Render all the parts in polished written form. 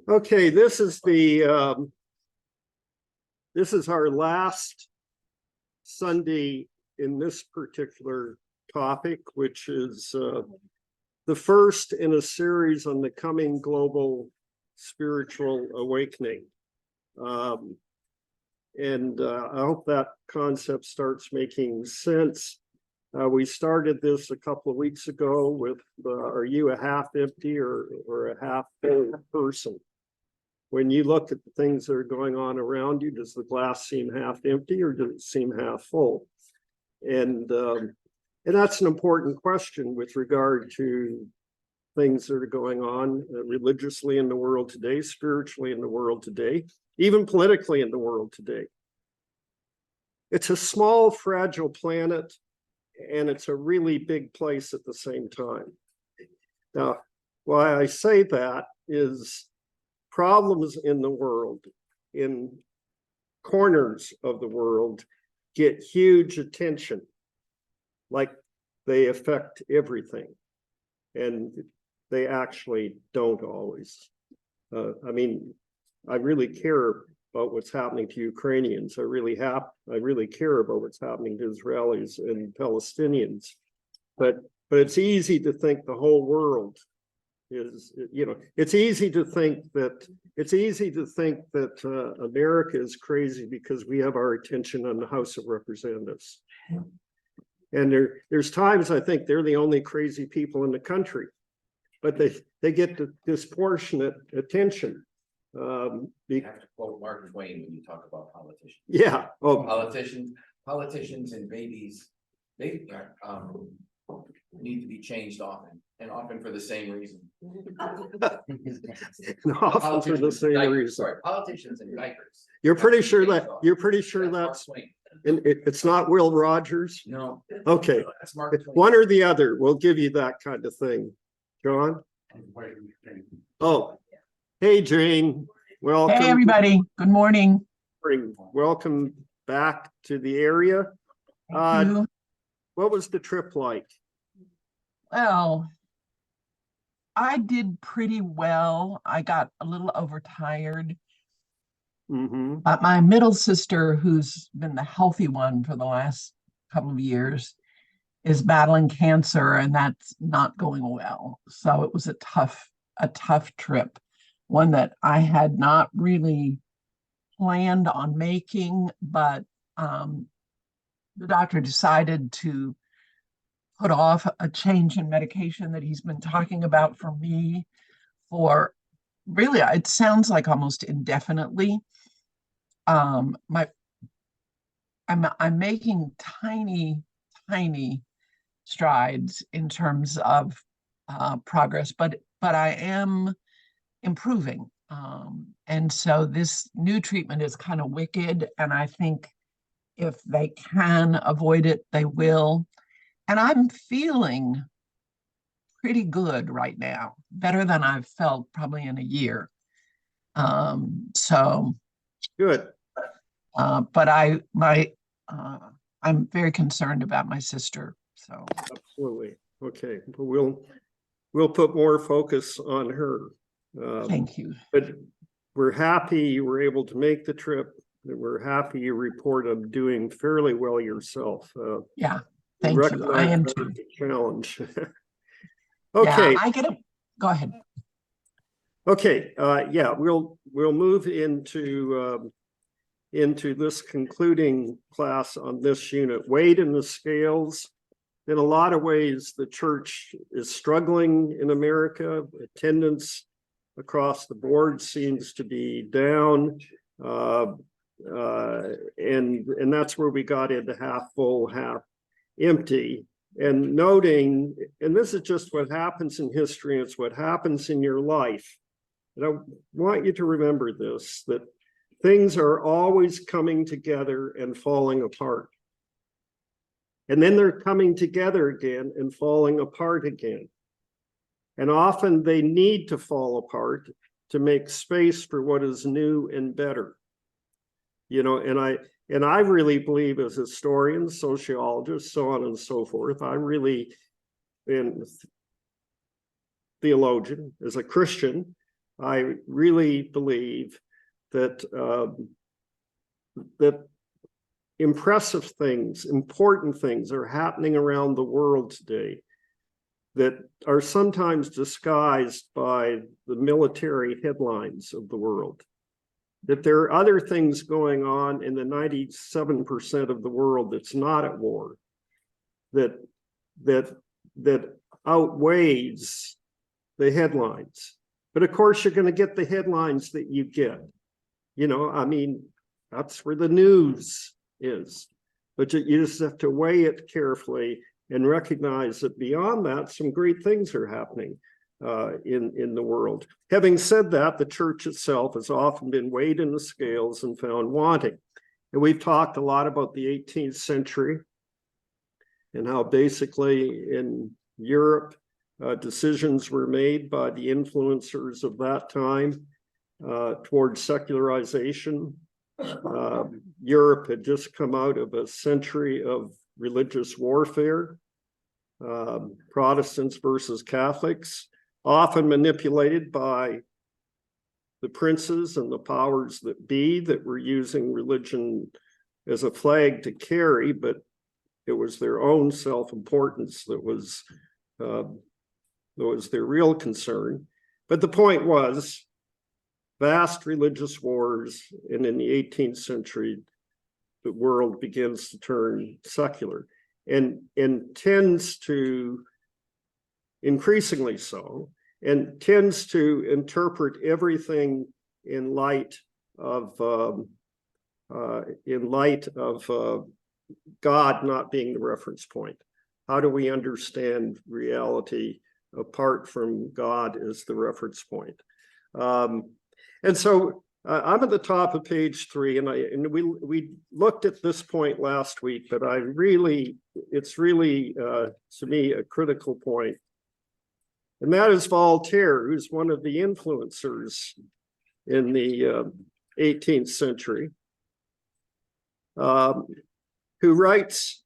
Okay, this is our last Sunday in this particular topic, which is the first in a series on the coming global spiritual awakening. And I hope that concept starts making sense. We started this a couple of weeks ago with, are you a half empty or a half full person? When you look at the things that are going on around you, does the glass seem half empty or does it seem half full? And that's an important question with regard to things that are going on religiously in the world today, spiritually in the world today, even politically in the world today. It's a small, fragile planet, and it's a really big place at the same time. Now, why I say that is problems in the world, in corners of the world, get huge attention, like they affect everything. And they actually don't always. I mean, I really care about what's happening to Ukrainians. I really care about what's happening to Israelis and Palestinians. But it's easy to think the whole world is, it's easy to think that America is crazy because we have our attention on the House of Representatives. And there's times I think they're the only crazy people in the country, but they get the disproportionate attention. You have to quote Mark Twain when you talk about politicians. Yeah. Oh, politicians and babies, they need to be changed often, and often for the same reason. often for the same reason. Sorry, politicians and diapers. You're pretty sure that's and it's not Will Rogers? No. Okay. That's Mark Twain. One or the other. We'll give you that kind of thing. John? Oh, hey, Jane. Welcome. Hey, everybody. Good morning. Welcome back to the area. Thank you. What was the trip like? Well, I did pretty well. I got a little overtired. Mm-hmm. My middle sister, who's been the healthy one for the last couple of years, is battling cancer, and that's not going well. So it was a tough trip, one that I had not really planned on making, but the doctor decided to put off a change in medication that he's been talking about for me for really, it sounds like almost indefinitely. I'm making tiny strides in terms of progress, but I am improving. And so this new treatment is kind of wicked, and I think if they can avoid it, they will. And I'm feeling pretty good right now, better than I've felt probably in a year. So Good. But I'm very concerned about my sister. So Absolutely. Okay. We'll put more focus on her. thank you. But we're happy you were able to make the trip. We're happy you report on doing fairly well yourself. Yeah, thank you. I am too. Challenge. Okay. Yeah, I get it. Go ahead. Okay. Yeah, we'll move into this concluding class on this unit. Weight in the scales. In a lot of ways, the church is struggling in America. Attendance across the board seems to be down. And that's where we got into half full, half empty. And noting, and this is just what happens in history, and it's what happens in your life. And I want you to remember this, that things are always coming together and falling apart. And then they're coming together again and falling apart again. And often they need to fall apart to make space for what is new and better. And I really believe, as historians, sociologists, so on and so forth, I really, and theologian, as a Christian, I really believe that that impressive things, important things are happening around the world today that are sometimes disguised by the military headlines of the world. That there are other things going on in the 97% of the world that's not at war, that outweighs the headlines. But of course, you're going to get the headlines that you get. You know, I mean, that's where the news is. But you just have to weigh it carefully and recognize that beyond that, some great things are happening in the world. Having said that, the church itself has often been weighed in the scales and found wanting. And we've talked a lot about the 18th century and how basically in Europe, decisions were made by the influencers of that time towards secularization. Europe had just come out of a century of religious warfare, Protestants versus Catholics, often manipulated by the princes and the powers that be that were using religion as a flag to carry, but it was their own self-importance that was their real concern. But the point was, vast religious wars, and in the 18th century, the world begins to turn secular and tends to, increasingly so, and tends to interpret everything in light of God not being the reference point. How do we understand reality apart from God as the reference point? And so I'm at the top of page 3, and we looked at this point last week, but it's really to me a critical point, and that is Voltaire, who's one of the influencers in the 18th century, who writes,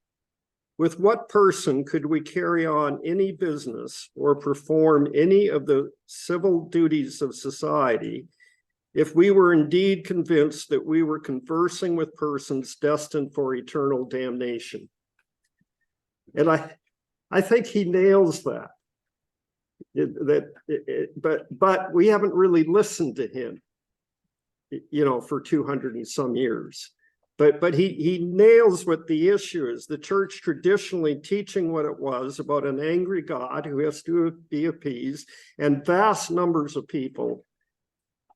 "With what person could we carry on any business or perform any of the civil duties of society if we were indeed convinced that we were conversing with persons destined for eternal damnation?" And I think he nails that. But we haven't really listened to him, you know, for 200 and some years. But he nails what the issue is. The church traditionally teaching what it was about an angry God who has to be appeased, and vast numbers of people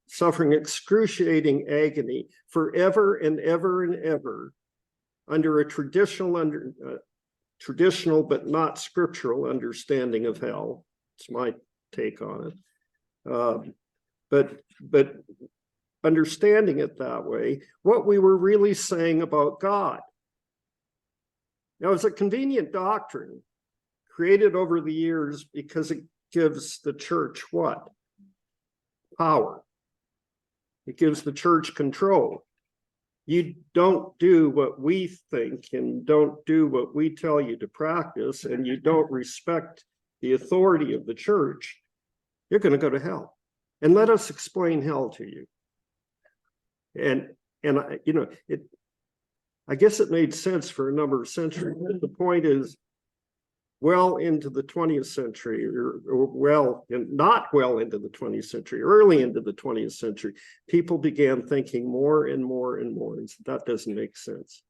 suffering excruciating agony forever and ever and ever under a traditional but not scriptural understanding of hell. It's my take on it. But understanding it that way, what we were really saying about God. Now, it's a convenient doctrine created over the years because it gives the church what? Power. It gives the church control. You don't do what we think and don't do what we tell you to practice, and you don't respect the authority of the church, you're going to go to hell. And let us explain hell to you. And you know, I guess it made sense for a number of centuries. The point is, well into the 20th century, or not well into the 20th century, early into the 20th century, people began thinking more and more and more. And that doesn't make sense.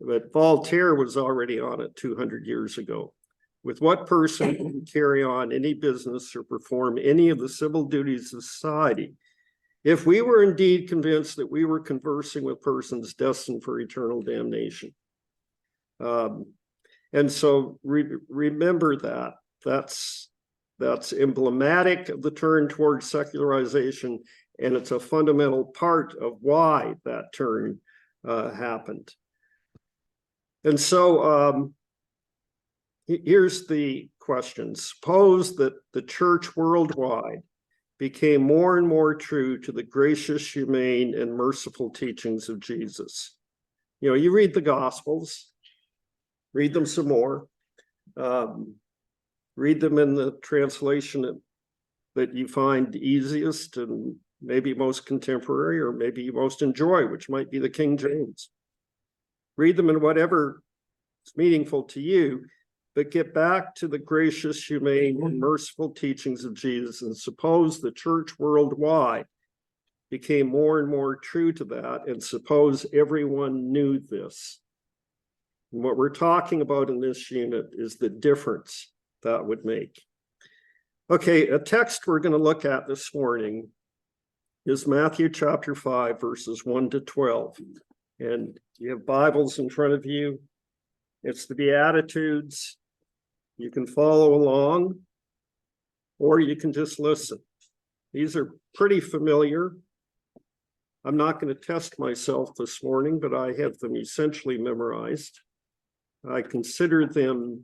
But Voltaire was already on it 200 years ago. With what person can carry on any business or perform any of the civil duties of society if we were indeed convinced that we were conversing with persons destined for eternal damnation? And so remember that. That's emblematic of the turn towards secularization, and it's a fundamental part of why that turn happened. And so here's the question. Suppose that the church worldwide became more and more true to the gracious, humane, and merciful teachings of Jesus. You know, you read the Gospels, read them some more, read them in the translation that you find easiest and maybe most contemporary, or maybe you most enjoy, which might be the King James. Read them in whatever is meaningful to you, but get back to the gracious, humane, and merciful teachings of Jesus, and suppose the church worldwide became more and more true to that, and suppose everyone knew this. And what we're talking about in this unit is the difference that would make. Okay, a text we're going to look at this morning is Matthew chapter 5, verses 1 to 12. And you have Bibles in front of you. It's the Beatitudes. You can follow along, or you can just listen. These are pretty familiar. I'm not going to test myself this morning, but I have them essentially memorized. I consider them,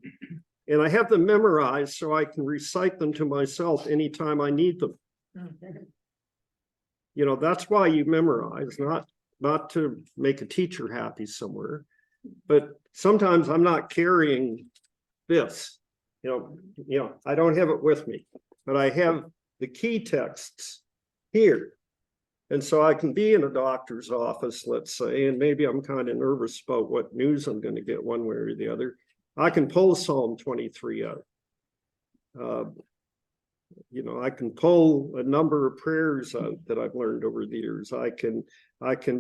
and I have them memorized so I can recite them to myself anytime I need them. You know, that's why you memorize, not to make a teacher happy somewhere, but sometimes I'm not carrying this. You know, I don't have it with me, but I have the key texts here. And so I can be in a doctor's office, let's say, and maybe I'm kind of nervous about what news I'm going to get one way or the other. I can pull Psalm 23 out. You know, I can pull a number of prayers out that I've learned over the years. I can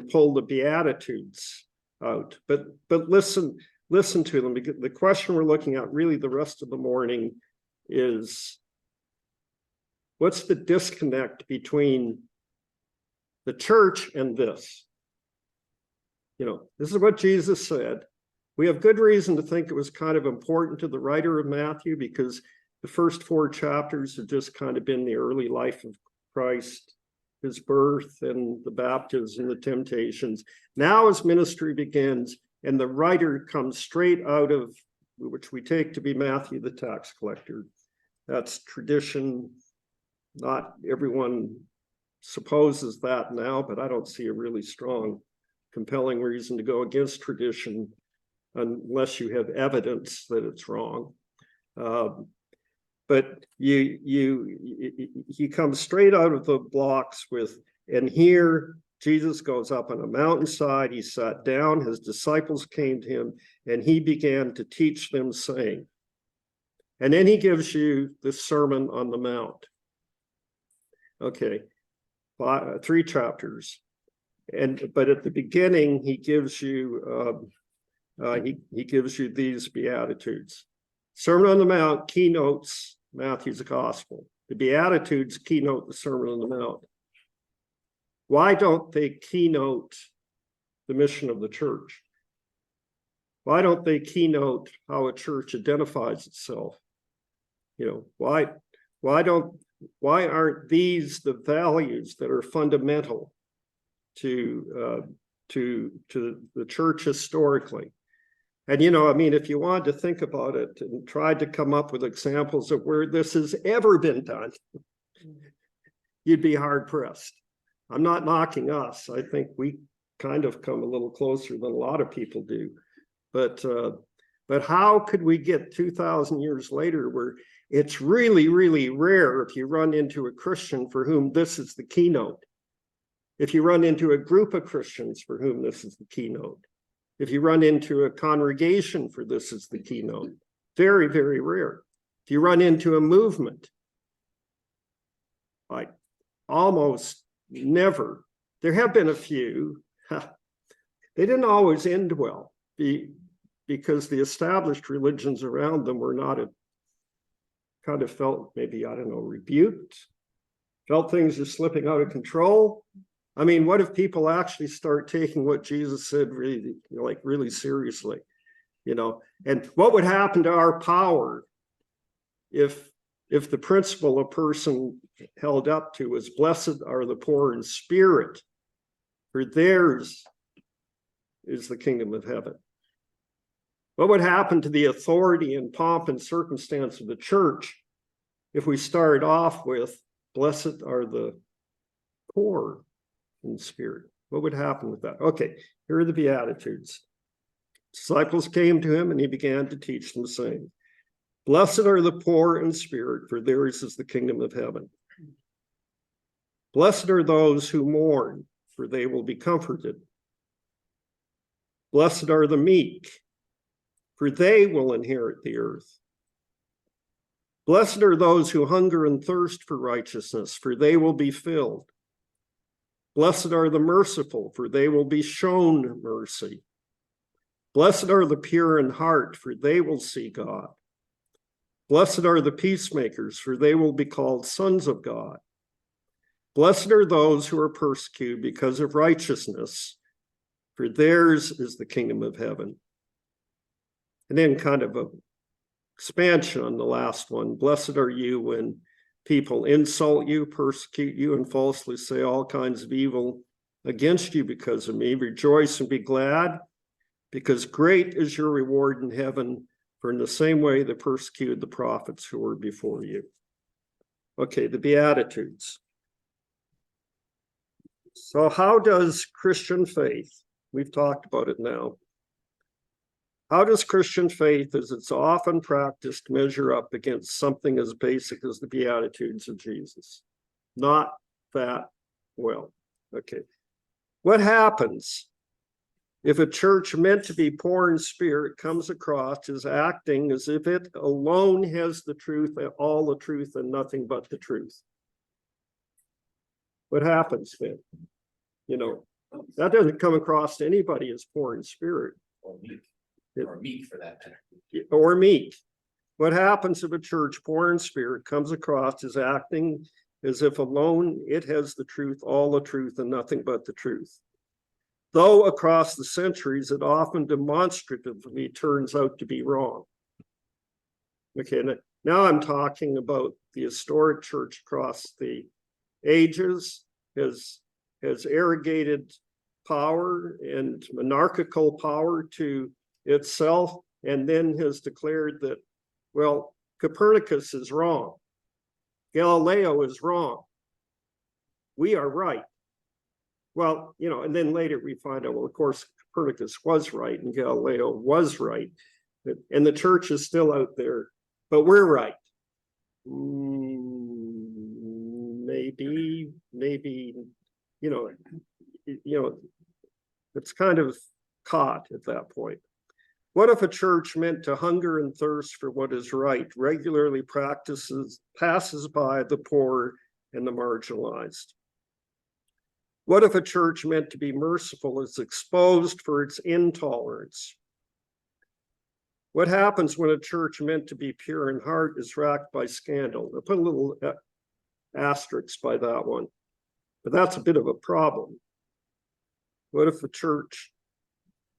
pull the Beatitudes out, but listen to them, because the question we're looking at really the rest of the morning is, what's the disconnect between the church and this? You know, this is what Jesus said. We have good reason to think it was kind of important to the writer of Matthew, because the first 4 chapters have just kind of been the early life of Christ, his birth and the baptism, the temptations. Now his ministry begins, and the writer comes straight out of, which we take to be Matthew the tax collector. That's tradition. Not everyone supposes that now, but I don't see a really strong, compelling reason to go against tradition unless you have evidence that it's wrong. But he comes straight out of the blocks with, and here Jesus goes up on a mountainside, he sat down, his disciples came to him, and he began to teach them, saying, and then he gives you the Sermon on the Mount. Okay, 3 chapters. But at the beginning, he gives you he gives you these Beatitudes. Sermon on the Mount keynotes Matthew's gospel. The Beatitudes keynote the Sermon on the Mount. Why don't they keynote the mission of the church? Why don't they keynote how a church identifies itself? You know, why aren't these the values that are fundamental to the church historically? And, you know, I mean, if you wanted to think about it and tried to come up with examples of where this has ever been done, you'd be hard pressed. I'm not knocking us. I think we kind of come a little closer than a lot of people do. But how could we get 2,000 years later where it's really, really rare if you run into a Christian for whom this is the keynote? If you run into a group of Christians for whom this is the keynote? If you run into a congregation for this is the keynote? Very, very rare. If you run into a movement, like almost never. There have been a few. They didn't always end well because the established religions around them were not kind of felt maybe, I don't know, rebuked, felt things are slipping out of control. I mean, what if people actually start taking what Jesus said really, really seriously, you know? And what would happen to our power if the principle a person held up to was, blessed are the poor in spirit, for theirs is the kingdom of heaven? What would happen to the authority and pomp and circumstance of the church if we started off with, blessed are the poor in spirit? What would happen with that? Okay, here are the Beatitudes. Disciples came to him and he began to teach them, saying, blessed are the poor in spirit, for theirs is the kingdom of heaven. Blessed are those who mourn, for they will be comforted. Blessed are the meek, for they will inherit the earth. Blessed are those who hunger and thirst for righteousness, for they will be filled. Blessed are the merciful, for they will be shown mercy. Blessed are the pure in heart, for they will see God. Blessed are the peacemakers, for they will be called sons of God. Blessed are those who are persecuted because of righteousness, for theirs is the kingdom of heaven. And then kind of a expansion on the last one. Blessed are you when people insult you, persecute you, and falsely say all kinds of evil against you because of me. Rejoice and be glad, because great is your reward in heaven, for in the same way they persecuted the prophets who were before you. Okay, the Beatitudes. So how does Christian faith, we've talked about it now, how does Christian faith, as it's often practiced, measure up against something as basic as the Beatitudes of Jesus? Not that well. Okay. What happens if a church meant to be poor in spirit comes across as acting as if it alone has the truth, all the truth, and nothing but the truth? What happens then? You know, that doesn't come across to anybody as poor in spirit. Or meek for that matter. Or meek. What happens if a church poor in spirit comes across as acting as if alone it has the truth, all the truth, and nothing but the truth? Though across the centuries, it often demonstratively turns out to be wrong. Okay, now I'm talking about the historic church across the ages has arrogated power and monarchical power to itself, and then has declared that, well, Copernicus is wrong, Galileo is wrong, we are right. Well, you know, and then later we find out, well, of course, Copernicus was right and Galileo was right, and the church is still out there, but we're right. Maybe, you know, it's kind of caught at that point. What if a church meant to hunger and thirst for what is right, regularly passes by the poor and the marginalized? What if a church meant to be merciful is exposed for its intolerance? What happens when a church meant to be pure in heart is racked by scandal? I'll put a little asterisk by that one, but that's a bit of a problem.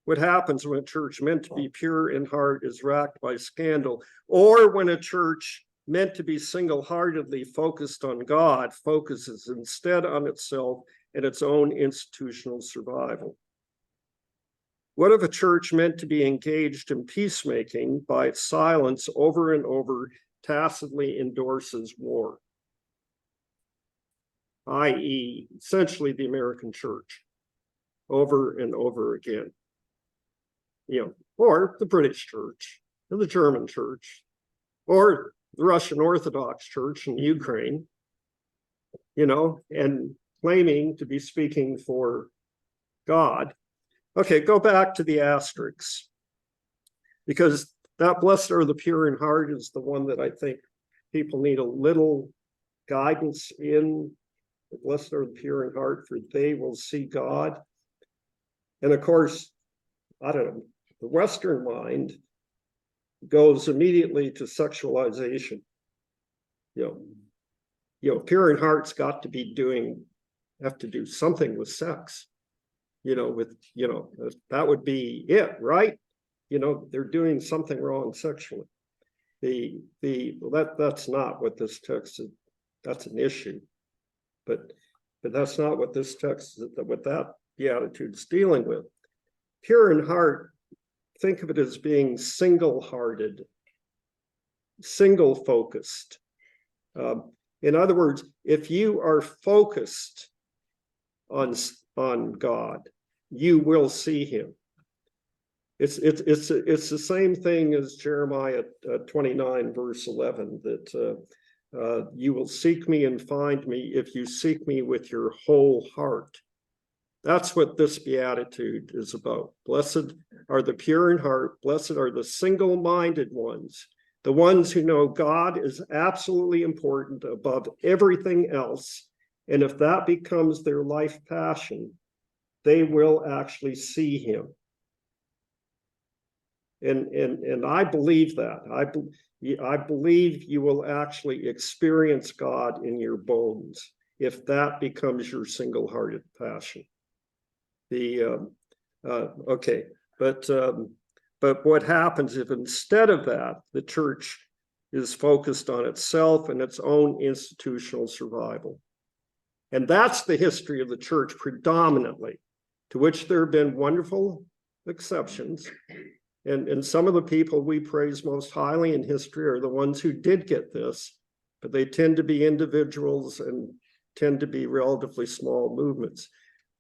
What happens when a church meant to be pure in heart is racked by scandal? Or when a church meant to be single-heartedly focused on God focuses instead on itself and its own institutional survival? What if a church meant to be engaged in peacemaking by its silence over and over tacitly endorses war? I.e., essentially the American church, over and over again. You know, or the British church, or the German church, or the Russian Orthodox Church in Ukraine, you know, and claiming to be speaking for God. Okay, go back to the asterisks, because that blessed are the pure in heart is the one that I think people need a little guidance in. Blessed are the pure in heart, for they will see God. And of course, I don't know, the Western mind goes immediately to sexualization. You know, pure in heart's got to be have to do something with sex. You know, that would be it, right? You know, they're doing something wrong sexually. That's not what this text is. That's an issue, but that's not what this text is. What that Beatitude's dealing with. Pure in heart, think of it as being single-hearted, single-focused. In other words, if you are focused on God, you will see him. It's the same thing as Jeremiah 29 verse 11, that You will seek me and find me if you seek me with your whole heart. That's what this beatitude is about. Blessed are the pure in heart. Blessed are the single-minded ones, the ones who know God is absolutely important above everything else. And if that becomes their life passion, they will actually see him. And I believe that. I believe you will actually experience God in your bones if that becomes your single-hearted passion. Okay, but what happens if instead of that, the church is focused on itself and its own institutional survival? And that's the history of the church predominantly, to which there have been wonderful exceptions. And some of the people we praise most highly in history are the ones who did get this, but they tend to be individuals and tend to be relatively small movements.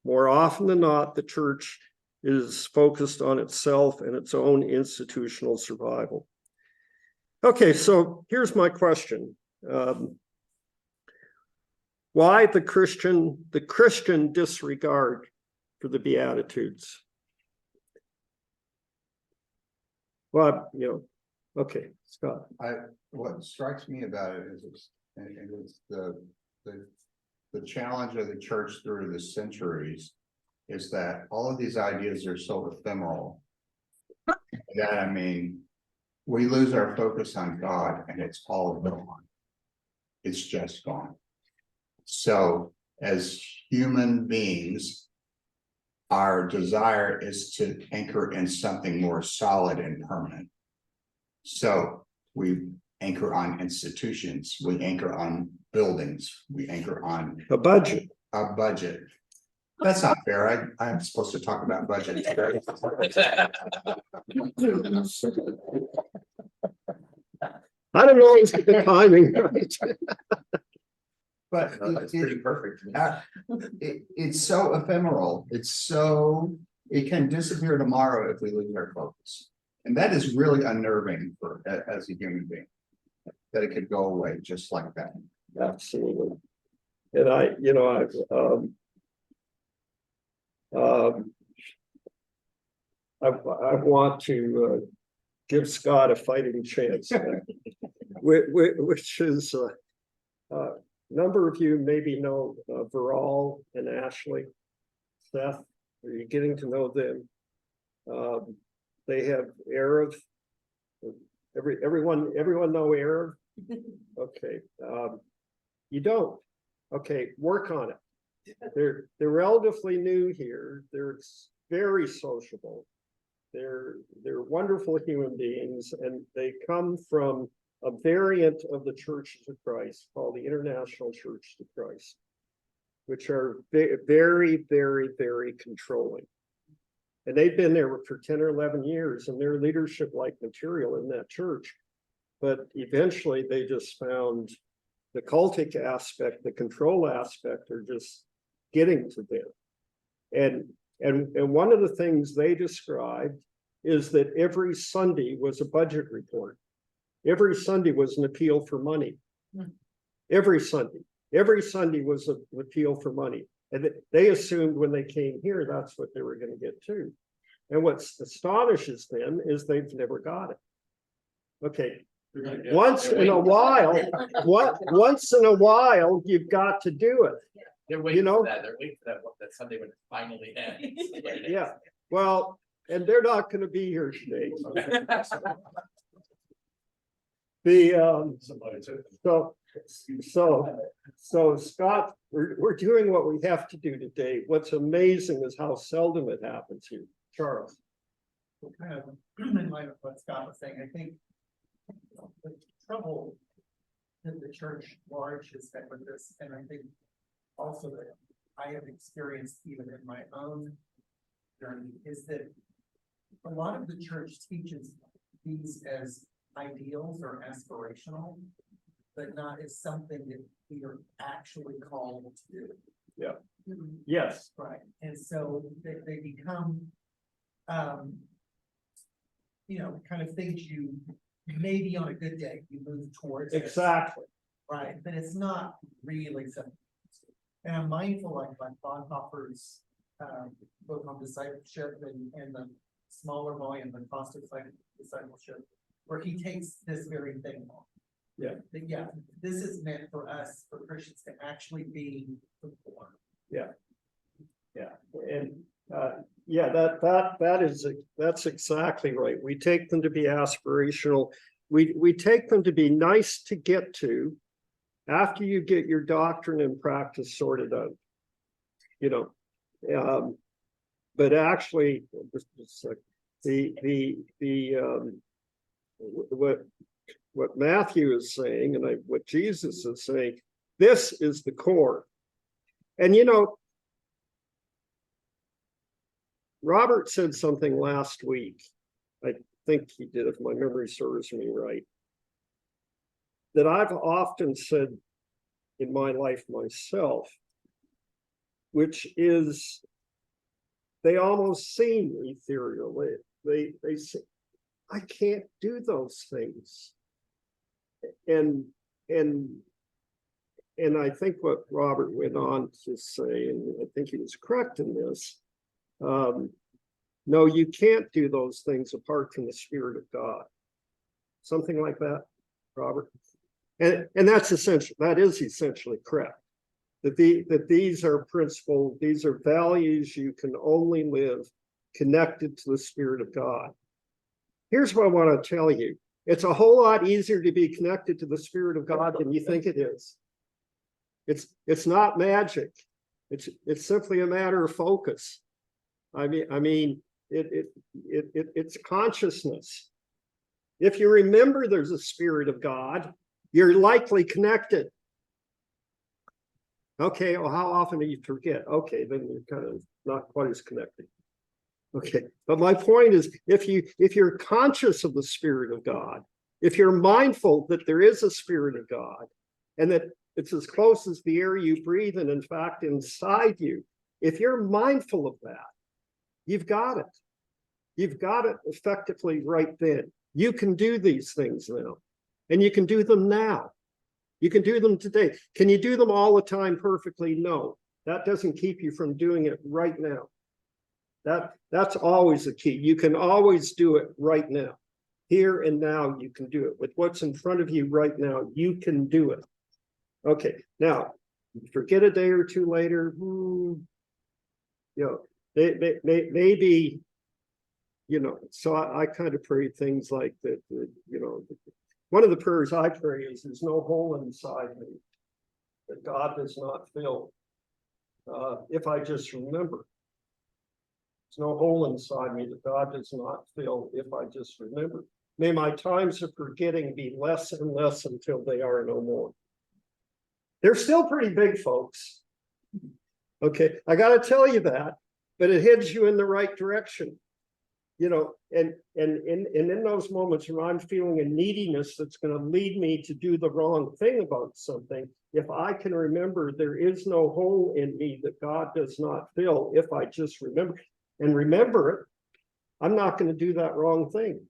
More often than not, the church is focused on itself and its own institutional survival. Okay, so here's my question. Why the Christian disregard for the Beatitudes? Well, okay, Scott. What strikes me about it is the challenge of the church through the centuries is that all of these ideas are so ephemeral that, I mean, we lose our focus on God and it's all gone. It's just gone. So as human beings, our desire is to anchor in something more solid and permanent. So we anchor on institutions, we anchor on buildings, we anchor on A budget. a budget. That's not fair. I'm supposed to talk about budget today. I don't always get the timing right. But That's pretty perfect. it's so ephemeral. It can disappear tomorrow if we lose our focus. And that is really unnerving as a human being, that it could go away just like that. Absolutely. And I want to give Scott a fighting chance, which is a number of you maybe know Viral and Ashley. Seth, are you getting to know them? They have Erev. Everyone know Erev? Okay. You don't. Okay, work on it. They're relatively new here. They're very sociable. They're wonderful human beings, and they come from a variant of the Churches of Christ called the International Church of Christ, which are very, very, very controlling. And they've been there for 10 or 11 years, and they're leadership-like material in that church. But eventually they just found the cultic aspect, the control aspect are just getting to them. And one of the things they described is that every Sunday was a budget report. Every Sunday was an appeal for money. Every Sunday was an appeal for money. And they assumed when they came here, that's what they were going to get too. And what astonishes them is they've never got it. Okay. Once in a while, you've got to do it. They're waiting for that. They're waiting for that Sunday when it finally ends. Yeah. Well, and they're not going to be here today. So Scott, we're doing what we have to do today. What's amazing is how seldom it happens here. Charles. Kind of in light of what Scott was saying, I think the trouble that the church large has had with this, and I think also that I have experienced even in my own journey, is that a lot of the church teaches these as ideals or aspirational, but not as something that we are actually called to do. Yeah. Yes. Right. And so they become, kind of things you maybe on a good day you move towards. Exactly. right, but it's not really simple. And I'm mindful like Bonhoeffer's, book on discipleship and the smaller volume, the cost of discipleship, where he takes this very thing on. Yeah. That, yeah, this is meant for us, for Christians to actually be conformed. Yeah, and, that's exactly right. We take them to be aspirational. We take them to be nice to get to after you get your doctrine and practice sorted out. You know, but actually, just like what Matthew is saying and what Jesus is saying, this is the core. And you know, Robert said something last week. I think he did, if my memory serves me right, that I've often said in my life myself, which is they almost seem ethereal. They say, I can't do those things. And I think what Robert went on to say, and I think he was correct in this, no, you can't do those things apart from the Spirit of God. Something like that, Robert. And that's essential. That is essentially correct. That these are principles, these are values you can only live connected to the Spirit of God. Here's what I want to tell you. It's a whole lot easier to be connected to the Spirit of God than you think it is. It's not magic. It's simply a matter of focus. I mean, it's consciousness. If you remember there's a Spirit of God, you're likely connected. Okay, well, how often do you forget? Okay, then you're kind of not quite as connected. Okay, but my point is, if you're conscious of the Spirit of God, if you're mindful that there is a Spirit of God, and that it's as close as the air you breathe, and in fact inside you, if you're mindful of that, you've got it. You've got it effectively right then. You can do these things now, and you can do them now. You can do them today. Can you do them all the time perfectly? No. That doesn't keep you from doing it right now. That's always the key. You can always do it right now. Here and now, you can do it. With what's in front of you right now, you can do it. Okay, now, forget a day or two later, you know, maybe, you know, so I kind of pray things like that, you know, one of the prayers I pray is there's no hole inside me that God does not fill if I just remember. There's no hole inside me that God does not fill if I just remember. May my times of forgetting be less and less until they are no more. They're still pretty big, folks. Okay, I got to tell you that, but it heads you in the right direction. You know, and in those moments when I'm feeling a neediness that's going to lead me to do the wrong thing about something, if I can remember there is no hole in me that God does not fill, if I just remember and remember it, I'm not going to do that wrong thing.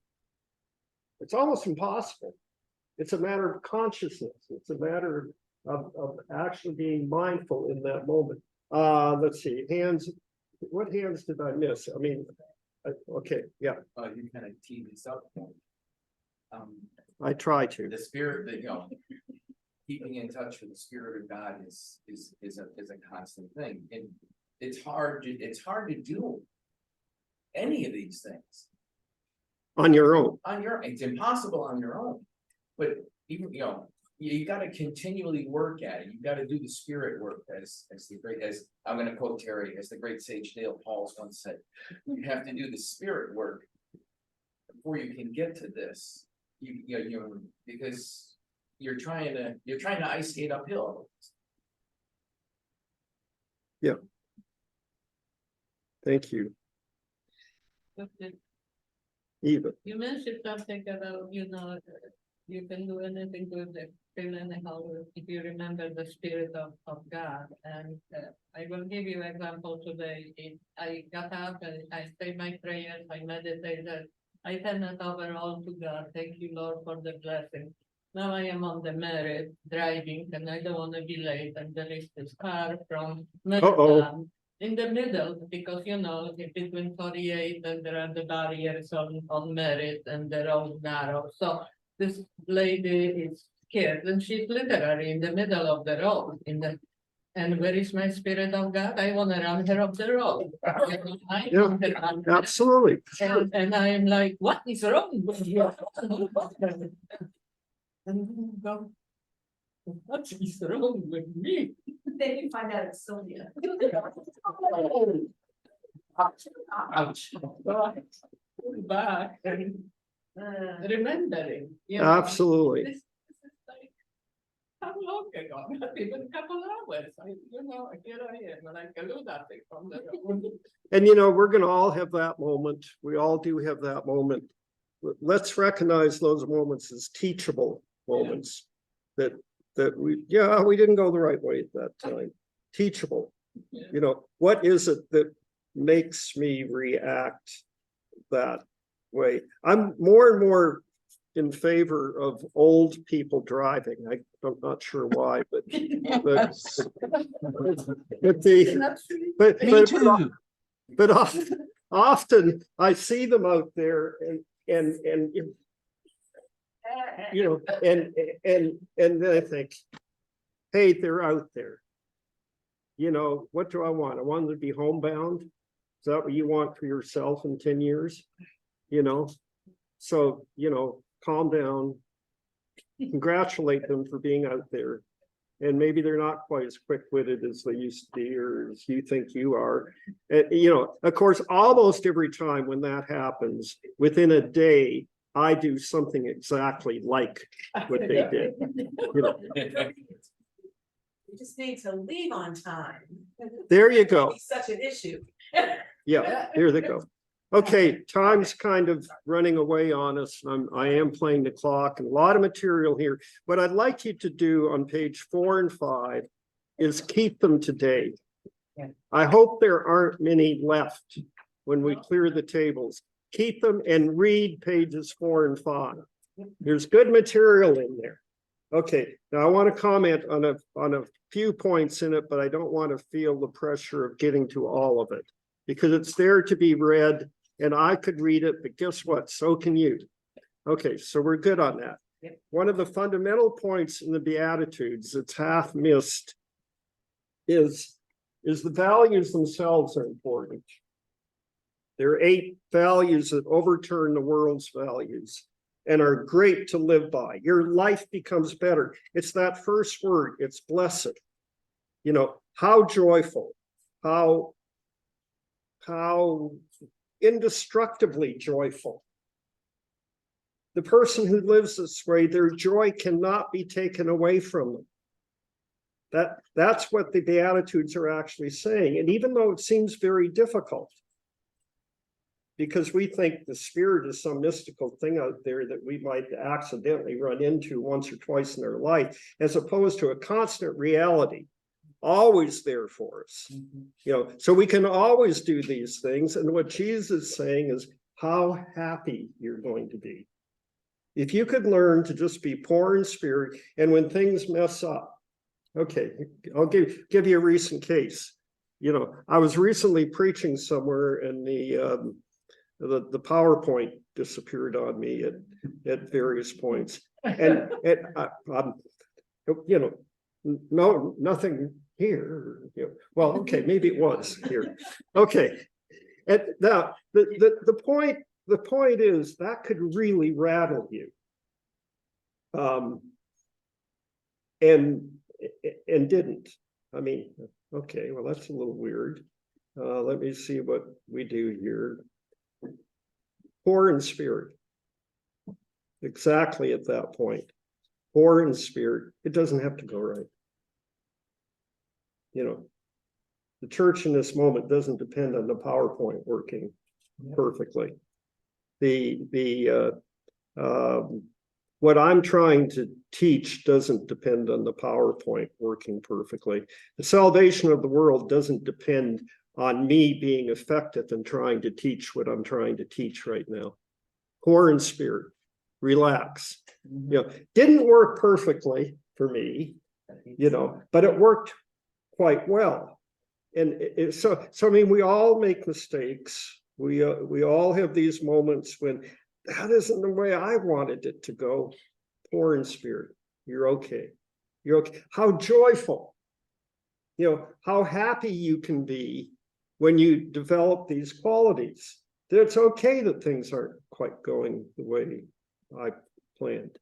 It's almost impossible. It's a matter of consciousness. It's a matter of actually being mindful in that moment. Let's see, hands. What hands did I miss? I mean, okay, yeah. You kind of teed this up. I try to. The spirit that, you know, keeping in touch with the Spirit of God is a constant thing. And it's hard to do any of these things. On your own. It's impossible on your own. But even, you know, you got to continually work at it. You got to do the spirit work, as I'm going to quote Terry, as the great sage Dale Pauls once said. You have to do the spirit work before you can get to this. Because you're trying to ice skate uphill. Yeah. Thank you, Okay. Eva. You mentioned something about, you know, you can do anything with the fill anyhow if you remember the Spirit of God. And I will give you an example today. I got up and I say my prayers, I meditated. I turn it over all to God. Thank you, Lord, for the blessing. now I am on the merit driving and I don't wanna be late and there is this car from Maryland in the middle, because you know, in between 48 and there are the barriers on merit and the road narrow, so this lady is scared and she's literally in the middle of the road and where is my spirit of God? I wanna run her off the road. You know, I Yeah, want to run her. Absolutely. Sure. And I'm like, what is wrong with you? And I go, what is wrong with me? Then you find out it's Sylvia. Ouch. Back and remembering. You know, Absolutely. This is like, how long ago? Not even a couple hours. Here I am, like a lunatic from the road. And you know, we're gonna all have that moment. We all do have that moment. Let's recognize those moments as teachable moments. That we didn't go the right way at that time. Teachable. Yeah. You know, what is it that makes me react that way? I'm more and more in favor of old people driving. I'm not sure why, but Yes, me too. but often I see them out there and you know, and then I think, hey, they're out there. You know, what do I want? I want them to be homebound. Is that what you want for yourself in 10 years? You know, so, you know, calm down, congratulate them for being out there. And maybe they're not quite as quick-witted as they used to be, or as you think you are. You know, of course, almost every time when that happens, within a day, I do something exactly like what they did. You know, You just need to leave on time. there you go. It's such an issue. Yeah, here they go. Okay, time's kind of running away on us. I am playing the clock and a lot of material here. What I'd like you to do on page 4 and 5 is keep them today. Yeah. I hope there aren't many left when we clear the tables. Keep them and read pages 4 and 5. There's good material in there. Okay, now I want to comment on a few points in it, but I don't want to feel the pressure of getting to all of it because it's there to be read and I could read it, but guess what? So can you. Okay, so we're good on that. Yep. One of the fundamental points in the Beatitudes that's half missed is the values themselves are important. There are 8 values that overturn the world's values and are great to live by. Your life becomes better. It's that first word, it's blessed. You know, how joyful, how indestructibly joyful. The person who lives this way, their joy cannot be taken away from them. That's what the Beatitudes are actually saying. And even though it seems very difficult, because we think the spirit is some mystical thing out there that we might accidentally run into once or twice in our life, as opposed to a constant reality, always there for us. You know, so we can always do these things. And what Jesus is saying is how happy you're going to be. If you could learn to just be poor in spirit, and when things mess up, okay, I'll give you a recent case. You know, I was recently preaching somewhere and the PowerPoint disappeared on me at various points. And you know, no, nothing here. You know, well, okay, maybe it was here. Okay. And now the point is that could really rattle you. And didn't. I mean, okay, well, that's a little weird. Let me see what we do here. Poor in spirit. Exactly at that point. Poor in spirit. It doesn't have to go right. You know, the church in this moment doesn't depend on the PowerPoint working perfectly. What I'm trying to teach doesn't depend on the PowerPoint working perfectly. The salvation of the world doesn't depend on me being effective in trying to teach what I'm trying to teach right now. Poor in spirit, relax. You know, didn't work perfectly for me, you know, but it worked quite well. And so I mean, we all make mistakes. We all have these moments when that isn't the way I wanted it to go. Poor in spirit. You're okay. You're okay. How joyful, you know, how happy you can be when you develop these qualities. That it's okay that things aren't quite going the way I planned.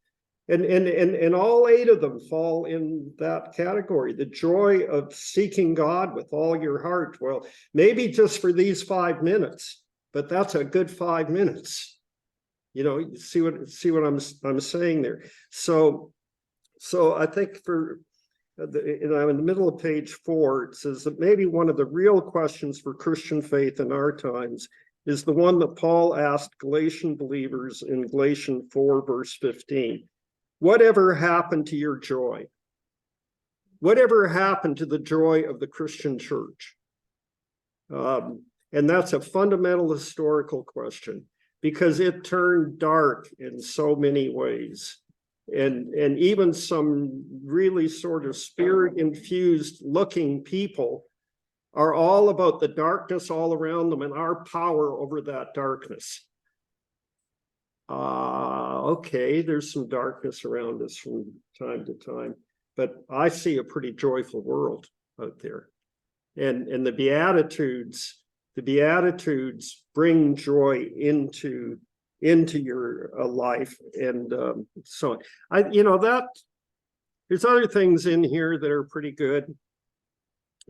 And all 8 of them fall in that category. The joy of seeking God with all your heart. Well, maybe just for these 5 minutes, but that's a good 5 minutes. You know, you see what I'm saying there. So I think for and I'm in the middle of page 4, it says that maybe one of the real questions for Christian faith in our times is the one that Paul asked Galatian believers in Galatians 4, verse 15. Whatever happened to your joy? Whatever happened to the joy of the Christian church? And that's a fundamental historical question because it turned dark in so many ways. And even some really sort of spirit-infused looking people are all about the darkness all around them and our power over that darkness. Okay, there's some darkness around us from time to time, but I see a pretty joyful world out there. And the Beatitudes bring joy into your life. And so that there's other things in here that are pretty good.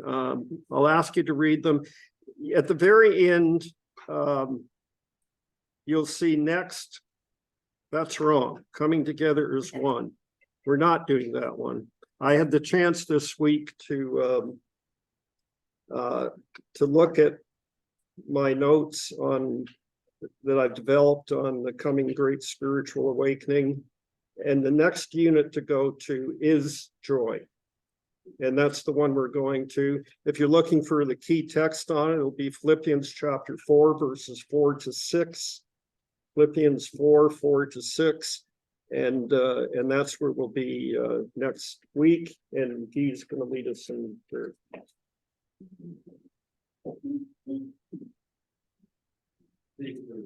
I'll ask you to read them. At the very end, you'll see next. That's wrong. Coming together is one. We're not doing that one. I had the chance this week to look at my notes on that I've developed on the coming great spiritual awakening. And the next unit to go to is joy. And that's the one we're going to. If you're looking for the key text on it, it'll be Philippians chapter 4, verses 4 to 6. Philippians 4, 4 to 6. And that's where we'll be next week. And he's going to lead us in prayer.